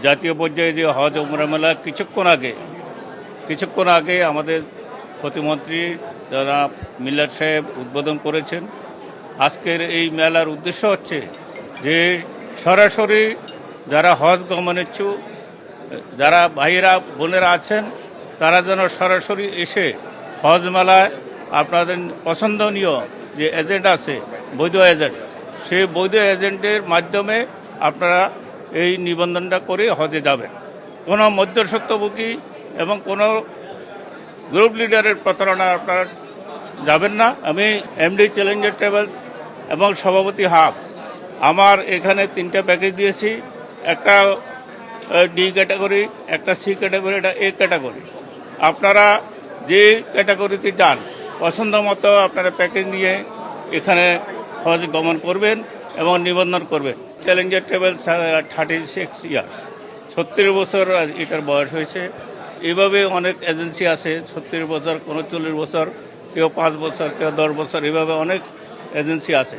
জাতীয় পর্যায়ে যে হজ ওমরা মেলা কিছুক্ষণ আগে আমাদের প্রতিমন্ত্রী যারা মিল্লাত সাহেব উদ্বোধন করেছেন। আজকের এই মেলার উদ্দেশ্য হচ্ছে যে সরাসরি যারা হজ গমনেচ্ছুক যারা ভাইয়েরা বোনেরা আছেন তারা যেন সরাসরি এসে হজ মেলায় আপনাদের পছন্দনীয় যে এজেন্ট আছে বৈধ এজেন্ট, সেই বৈধ এজেন্টের মাধ্যমে আপনারা এই নিবন্ধনটা করে হজে যাবেন। কোনো মধ্যস্বত্বভোগী এবং কোনো গ্রুপ লিডারের প্রতারণা আপনারা যাবেন না। আমি এমডি চ্যালেঞ্জার ট্রাভেলস এবং সভাপতি হাব আমার এখানে 3টা প্যাকেজ দিয়েছি। একটা ডি ক্যাটাগরি, একটা সি ক্যাটাগরি, একটা এ ক্যাটাগরি। আপনারা যে ক্যাটাগরিতে যান পছন্দ মতো আপনারা প্যাকেজ নিয়ে এখানে হজ গমন করবেন এবং নিবন্ধন করবেন। চ্যালেঞ্জার ট্রাভেলস 36 ইয়ার্স, 36 বছর এটার বয়স হয়েছে। এভাবে অনেক এজেন্সি আছে, 36 বছর, কোনো 40 বছর, কেউ 5 বছর, কেউ 10 বছর, এভাবে অনেক এজেন্সি আছে।